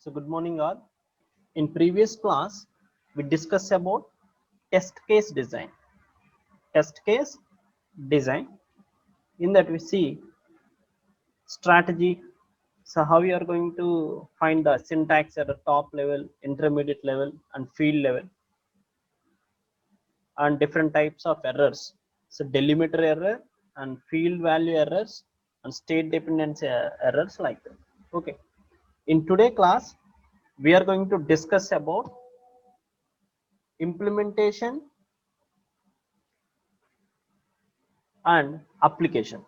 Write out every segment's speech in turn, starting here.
So good morning all. In previous class, we discussed about test case design. Test case design. In that we see strategy. So how you are going to find the syntax at the top level, intermediate level, and field level, and different types of errors. So delimiter error and field value errors and state dependency errors like that. Okay. In today class, we are going to discuss about implementation and application.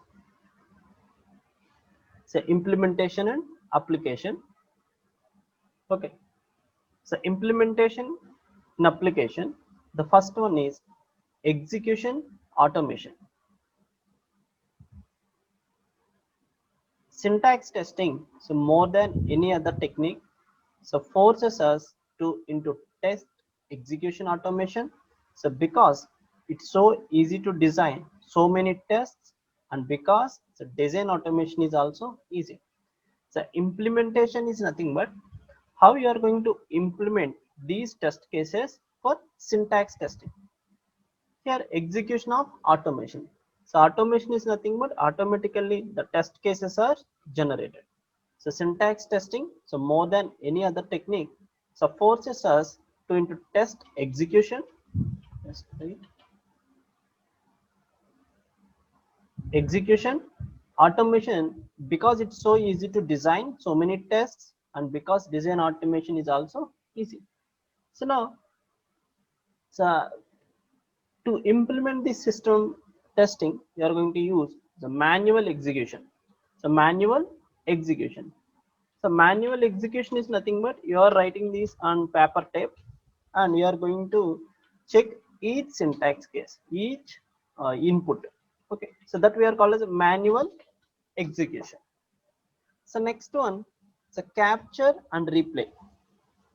So implementation and application. Okay. So implementation and application. The first one is execution automation. Syntax testing. So more than any other technique, so forces us to into test execution automation. So because it's so easy to design so many tests, and because the design automation is also easy. So implementation is nothing but how you are going to implement these test cases for syntax testing. Here execution of automation. So automation is nothing but automatically the test cases are generated. So syntax testing, so more than any other technique, so forces us to into test execution. Yes, right. Execution automation, because it's so easy to design so many tests, and because design automation is also easy. So now, so to implement this system testing, you are going to use the manual execution. So manual execution. So manual execution is nothing but you are writing this on paper tape, and you are going to check each syntax case, each input. Okay, so that we are called as a manual execution. So next one, the capture and replay.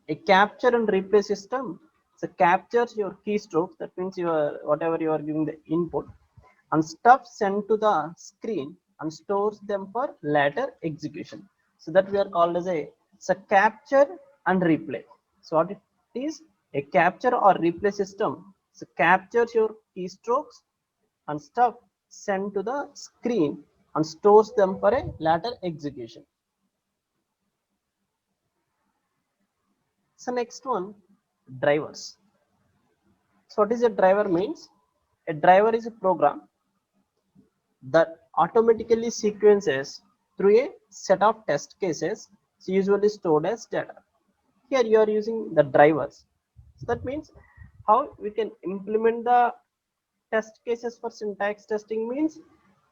A capture and replay system, so captures your keystrokes, that means your whatever you are giving the input, and stuff sent to the screen and stores them for later execution. So that we are called as a capture and replay. So what it is, a capture or replay system, so captures your keystrokes and stuff sent to the screen and stores them for a later execution. So next one, drivers. So what is a driver means? A driver is a program that automatically sequences through a set of test cases, usually stored as data. Here you are using the drivers. So that means how we can implement the test cases for syntax testing means,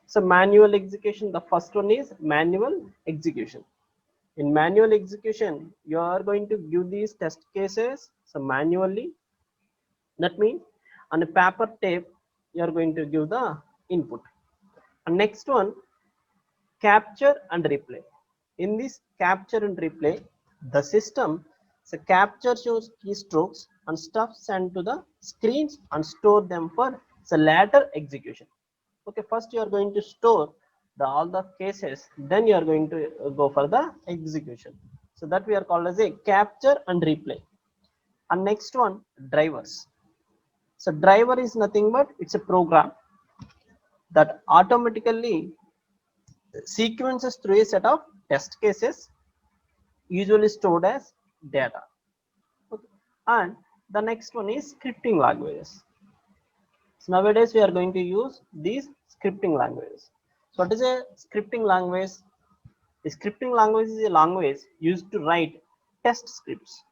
so manual execution. The first one is manual execution. In manual execution, you are going to give these test cases so manually. That means on a paper tape, you are going to give the input. And next one, capture and replay. In this capture and replay, the system so captures your keystrokes and stuff sent to the screens and store them for the later execution. Okay, first you are going to store all the cases, then you are going to go for the execution. So that we are called as a capture and replay. And next one, drivers. So driver is nothing but it's a program that automatically sequences through a set of test cases, usually stored as data. Okay. And the next one is scripting languages. So nowadays we are going to use these scripting languages. So what is a scripting language? A scripting language is a language used to write test scripts.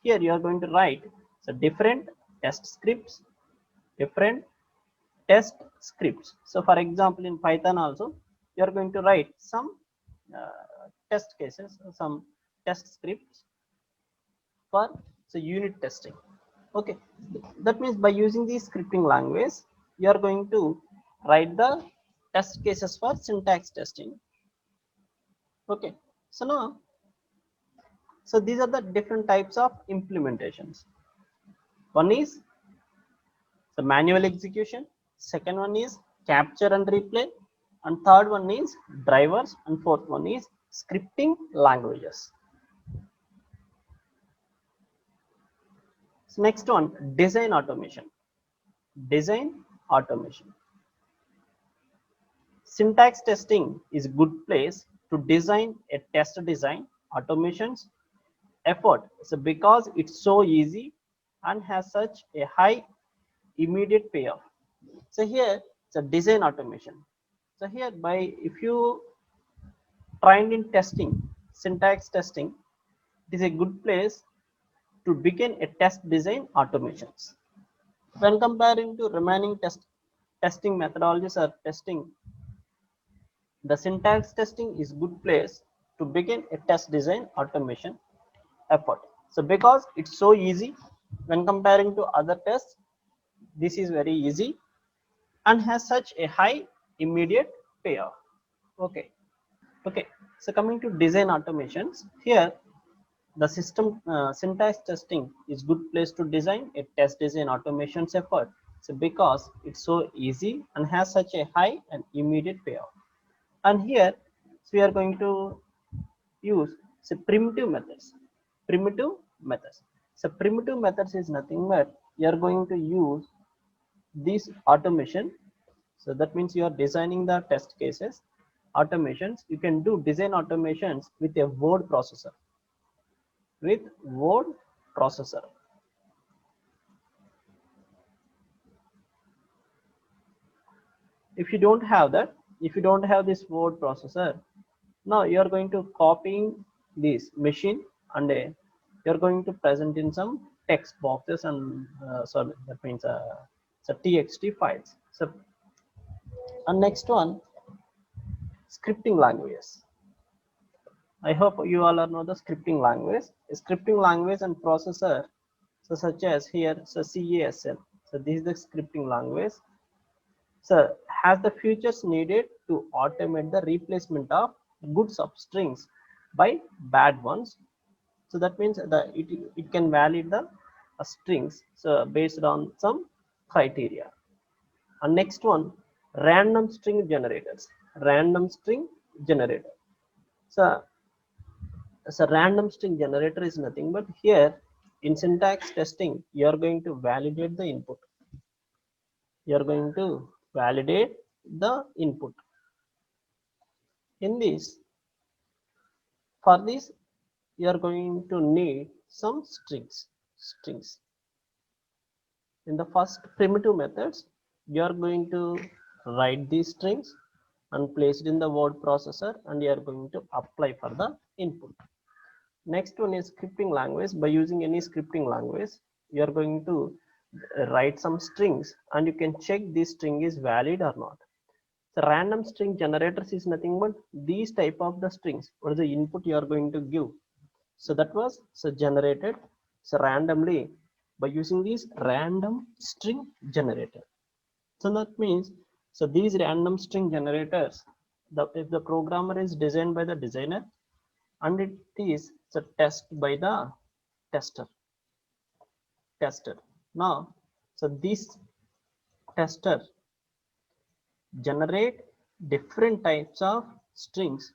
Here you are going to write so different test scripts, different test scripts. So for example, in Python also, you are going to write some test cases, some test scripts for unit testing. Okay, that means by using the scripting language, you are going to write the test cases for syntax testing. Okay, so now, so these are the different types of implementations. One is the manual execution, second one is capture and replay, and third one is drivers, and fourth one is scripting languages. So next one, design automation. Design automation. Syntax testing is a good place to design a test design automations effort. So because it's so easy and has such a high immediate payoff. So here it's a design automation. So here by if you trained in testing, syntax testing, it is a good place to begin a test design automations. When comparing to remaining testing methodologies or testing, the syntax testing is good place to begin a test design automation effort. So because it's so easy when comparing to other tests, this is very easy and has such a high immediate payoff. Okay. So coming to design automations, here the system syntax testing is good place to design a test design automations effort. So because it's so easy and has such a high and immediate payoff. And here so we are going to use primitive methods. Primitive methods. So primitive methods is nothing but you are going to use this automation. So that means you are designing the test cases automations. You can do design automations with a word processor. With word processor. If you don't have that, if you don't have this word processor, now you are going to copying this machine and you're going to present in some text boxes and sorry, that means so txt files. So and next one, scripting languages. I hope you all are know the scripting language. Scripting language and processor, so such as here, so CASL. So this is the scripting language. So has the features needed to automate the replacement of good substrings by bad ones. So that means that it can validate the strings so based on some criteria. And next one, random string generators. Random string generator. So random string generator is nothing but here in syntax testing, you are going to validate the input. You are going to validate the input. In this, for this, you are going to need some strings. In the first primitive methods, you are going to write these strings and place it in the word processor and you are going to apply for the input. Next one is scripting language. By using any scripting language, you are going to write some strings and you can check this string is valid or not. So random string generators is nothing but these type of the strings. What is the input you are going to give? So that was so generated so randomly by using this random string generator. So that means so these random string generators, if the programmer is designed by the designer and it is so test by the tester. Now so this tester generate different types of strings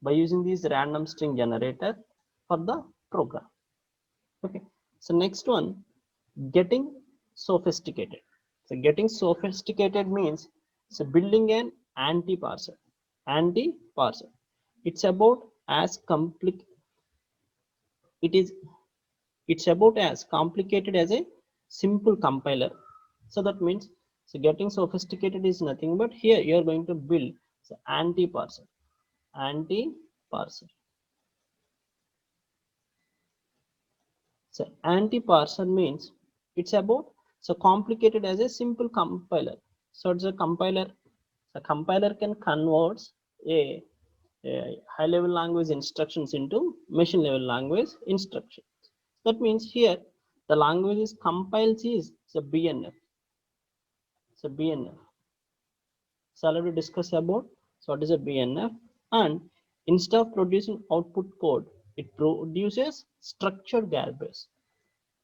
by using this random string generator for the program. Okay, so next one, getting sophisticated. So getting sophisticated means so building an anti-parser. Anti-parser. It's about as complete. It's about as complicated as a simple compiler. So that means so getting sophisticated is nothing but here you are going to build so anti-parser. Anti-parser. So anti-parser means it's about so complicated as a simple compiler. So it's a compiler. The compiler can convert a high level language instructions into machine level language instructions. That means here the language is compiles is the BNF. So BNF. So already discuss about so what is a BNF, and instead of producing output code, it produces structured garbage.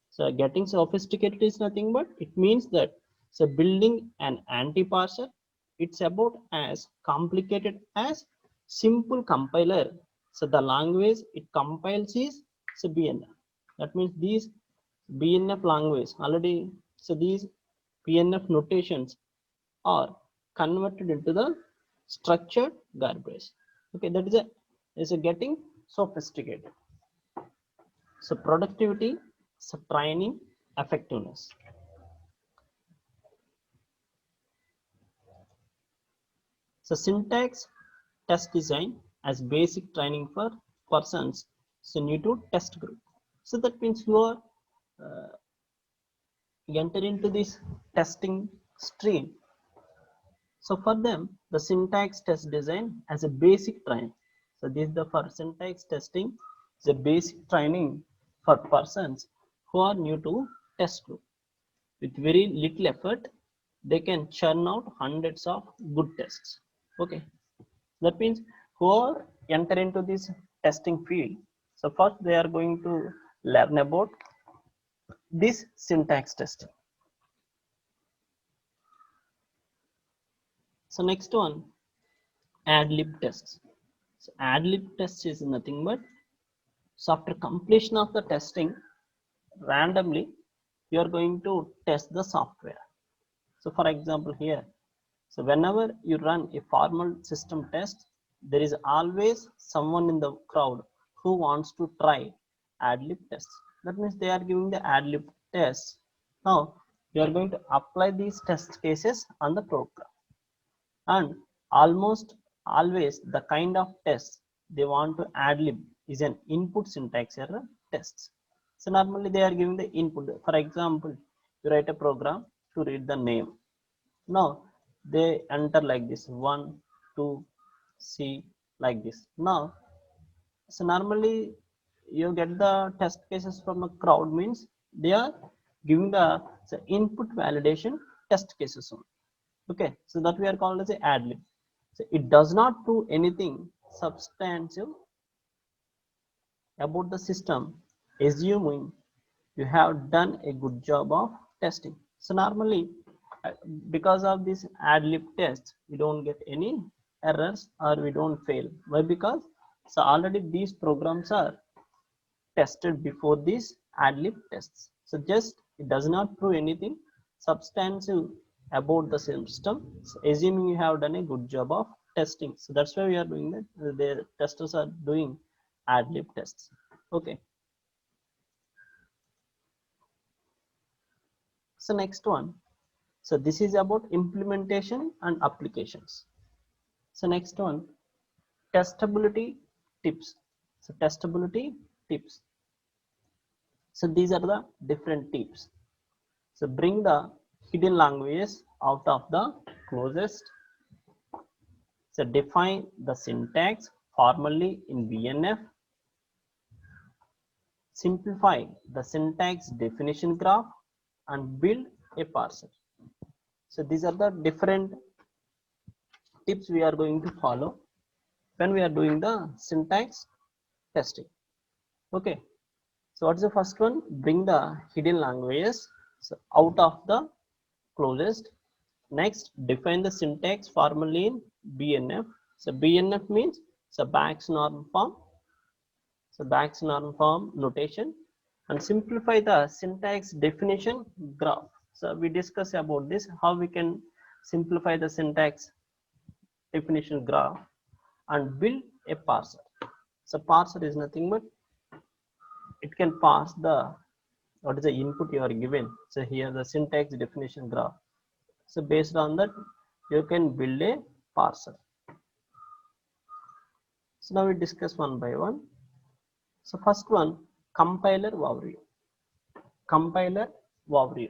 So getting sophisticated is nothing but it means that so building an anti-parser, it's about as complicated as simple compiler. So the language it compiles is so BNF. That means these BNF language already. So these BNF notations are converted into the structured garbage. Okay, that is a getting sophisticated. So productivity, so training, effectiveness. So syntax test design as basic training for persons so new to test group. So that means you are enter into this testing stream. So for them, the syntax test design as a basic training. So this is the for syntax testing is a basic training for persons who are new to test group. With very little effort, they can churn out hundreds of good tests. Okay, that means who are enter into this testing field. So first they are going to learn about this syntax testing. So next one, ad lib tests. So ad lib test is nothing but so after completion of the testing, randomly you are going to test the software. So for example here, so whenever you run a formal system test, there is always someone in the crowd who wants to try ad lib tests. That means they are giving the ad lib tests. Now you are going to apply these test cases on the program. And almost always the kind of tests they want to ad lib is an input syntax error tests. So normally they are giving the input. For example, you write a program to read the name. Now they enter like this 1 2 C like this. Now so normally you get the test cases from a crowd means they are giving the so input validation test cases only. Okay, so that we are called as a ad lib. So it does not prove anything substantive about the system, assuming you have done a good job of testing. So normally uh, because of this ad lib test we don't get any errors or we don't fail. Why? Because so already these programs are tested before these ad lib tests. So just it does not prove anything substantive about the system, so assuming you have done a good job of testing. So that's why we are doing that. The testers are doing ad lib tests. Okay. So next one. So this is about implementation and applications. So next one, testability tips. So testability tips. So these are the different tips. So bring the hidden languages out of the closest. So define the syntax formally in BNF. Simplify the syntax definition graph and build a parser. So these are the different tips we are going to follow when we are doing the syntax testing. Okay. So what's the first one? Bring the hidden languages so out of the closest. Next, define the syntax formally in BNF. So BNF means so Back's norm form. So Back's norm form notation, and simplify the syntax definition graph. So we discuss about this how we can simplify the syntax definition graph and build a parser. So parser is nothing but it can parse the what is the input you are given. So here the syntax definition graph. So based on that you can build a parser. So now we discuss one by one. So first one, compiler overview. Compiler overview.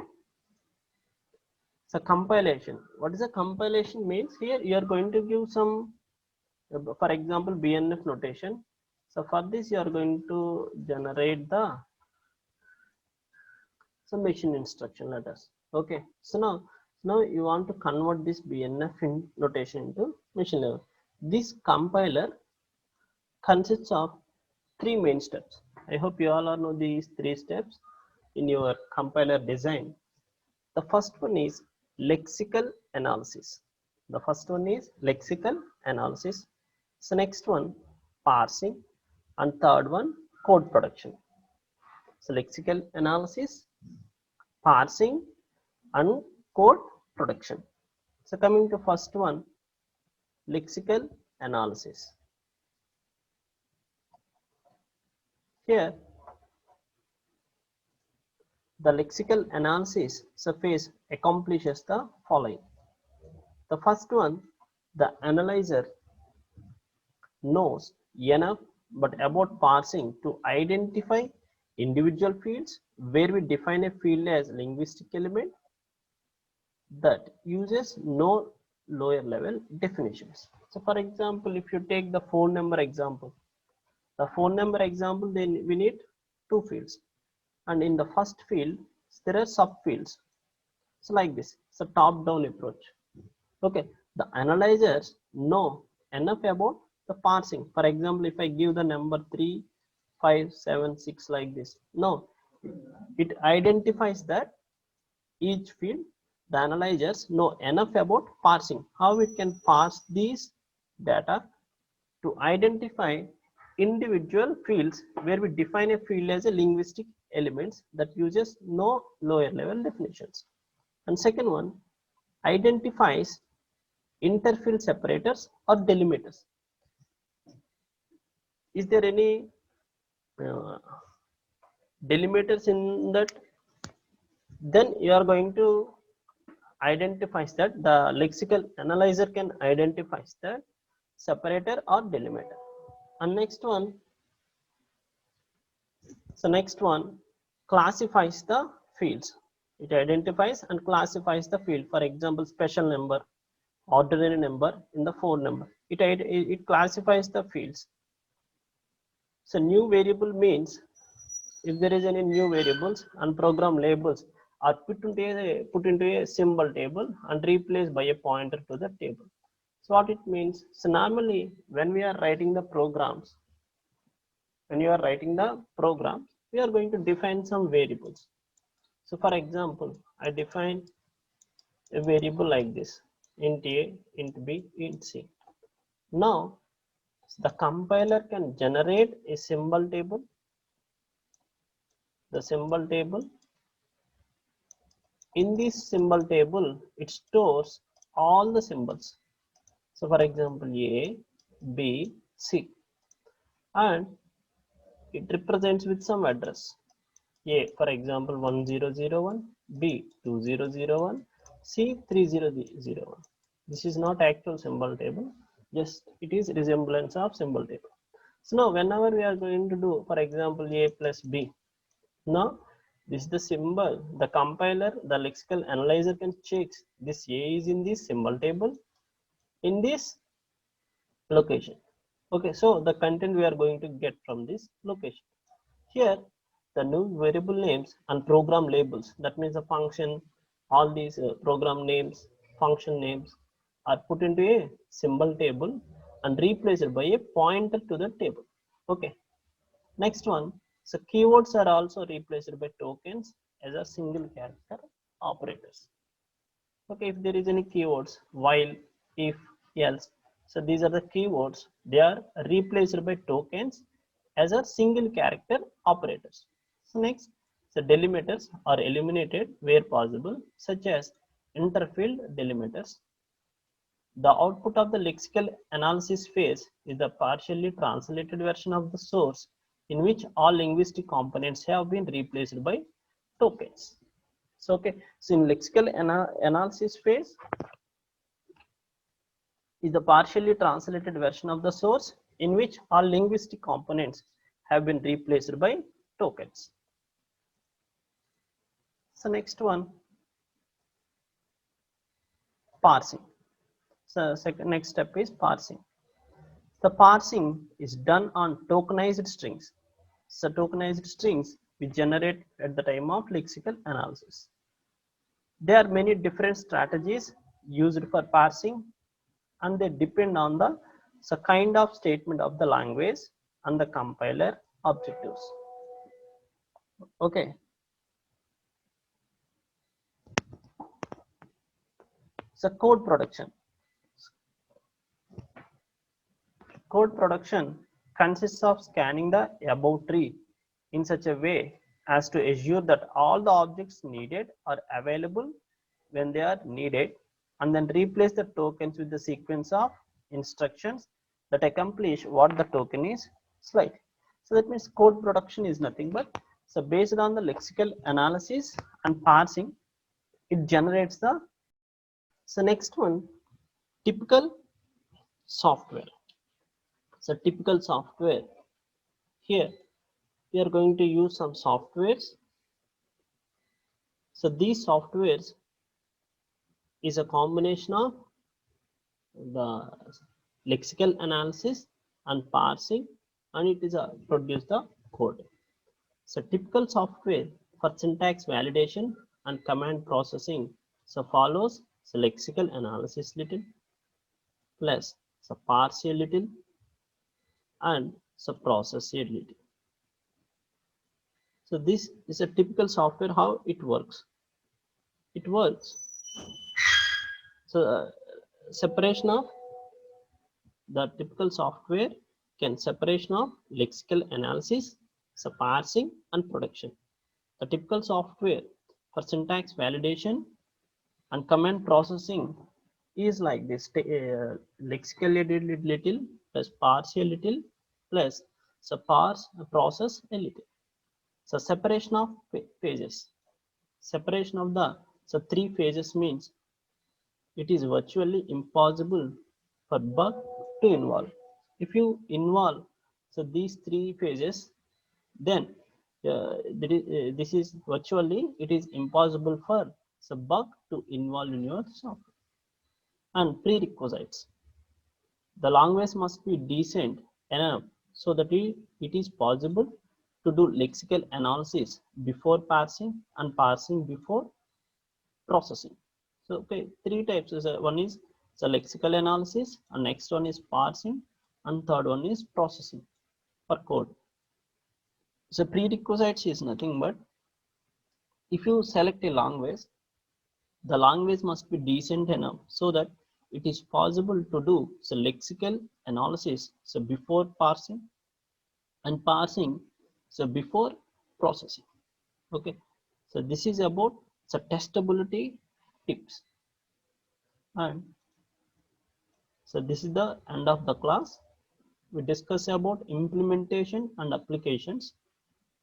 So compilation. What is a compilation means? Here you are going to give some, for example, BNF notation. So for this you are going to generate the some machine instruction letters. Okay. So now you want to convert this BNF notation into machine level. This compiler consists of three main steps. I hope you all know these three steps in your compiler design. The first one is lexical analysis. The first one is lexical analysis. So next one, parsing, and third one, code production. So lexical analysis, parsing, and code production. So coming to first one, lexical analysis. Here, the lexical analysis phase accomplishes the following. The first one, the analyzer knows enough but about parsing to identify individual fields where we define a field as linguistic element that uses no lower level definitions. So for example, if you take the phone number example, then we need two fields, and in the first field there are subfields. So like this, it's a top down approach. Okay, the analyzers know enough about the parsing. For example, if I give the number 3, 5, 7, 6 like this, no, it identifies that each field. The analyzers know enough about parsing, how it can parse these data to identify individual fields where we define a field as a linguistic elements that uses no lower level definitions. And second one, identifies interfield separators or delimiters. Is there any delimiters in that? Then you are going to identify that the lexical analyzer can identify the separator or delimiter. And next one, so next one classifies the fields. It identifies and classifies the field. For example, special number, ordinary number in the phone number. It classifies the fields. So new variable means if there is any new variables and program labels are put into a symbol table and replaced by a pointer to the table. So what it means? So normally when we are writing the programs, we are going to define some variables. So for example, I define a variable like this, int a, int b, int c. Now the compiler can generate a symbol table. The symbol table. In this symbol table, it stores all the symbols. So for example, A, B, C, and it represents with some address. A, for example, 1001, B, 2001, C, 3001. This is not actual symbol table, just it is resemblance of symbol table. So now whenever we are going to do, for example, A plus B, now this is the symbol. The compiler, the lexical analyzer can check this A is in this symbol table in this location. Okay, so the content we are going to get from this location. Here, the new variable names and program labels, that means the function, all these program names, function names are put into a symbol table and replaced by a pointer to the table. Okay, next one. So keywords are also replaced by tokens as a single character operators. Okay, if there is any keywords, while, if, else, so these are the keywords. They are replaced by tokens as a single character operators. So next, so delimiters are eliminated where possible, such as interfield delimiters. The output of the lexical analysis phase is the partially translated version of the source in which all linguistic components have been replaced by tokens. So okay, so in lexical analysis phase is the partially translated version of the source in which all linguistic components have been replaced by tokens. So next one, parsing. So next step is parsing. The parsing is done on tokenized strings. So tokenized strings we generate at the time of lexical analysis. There are many different strategies used for parsing, and they depend on the kind of statement of the language and the compiler objectives. Okay. So code production. Code production consists of scanning the above tree in such a way as to assure that all the objects needed are available when they are needed, and then replace the tokens with the sequence of instructions that accomplish what the token is like. So that means code production is nothing but, so based on the lexical analysis and parsing, it generates the. So next one, typical software. So typical software, here we are going to use some softwares. So these softwares is a combination of the lexical analysis and parsing, and it is a produce the code. So typical software for syntax validation and command processing so follows, so lexical analysis little plus so parse a little and so process a little. So this is a typical software. How it works? It works. So separation of the typical software can separation of lexical analysis, so parsing and production. The typical software for syntax validation and command processing is like this: lexical little plus parse a little plus so parse process a little. So separation of phases. Separation of the so three phases means it is virtually impossible for bug to involve. If you involve so these three phases, then this is virtually it is impossible for the bug to involve in your software. And prerequisites: the language must be decent enough so that it is possible to do lexical analysis before parsing and parsing before processing. So okay, three types is one is the lexical analysis, and next one is parsing, and third one is processing for code. So prerequisites is nothing but, if you select a language, the language must be decent enough so that it is possible to do so lexical analysis so before parsing, and parsing so before processing. Okay, so this is about the testability tips. And so this is the end of the class. We discuss about implementation and applications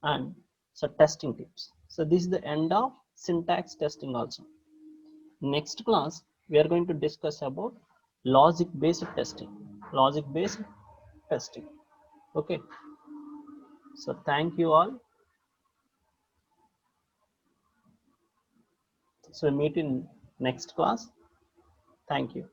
and so testing tips. So this is the end of syntax testing also. Next class we are going to discuss about logic based testing. Logic based testing. Okay. So thank you all. So meet in next class. Thank you.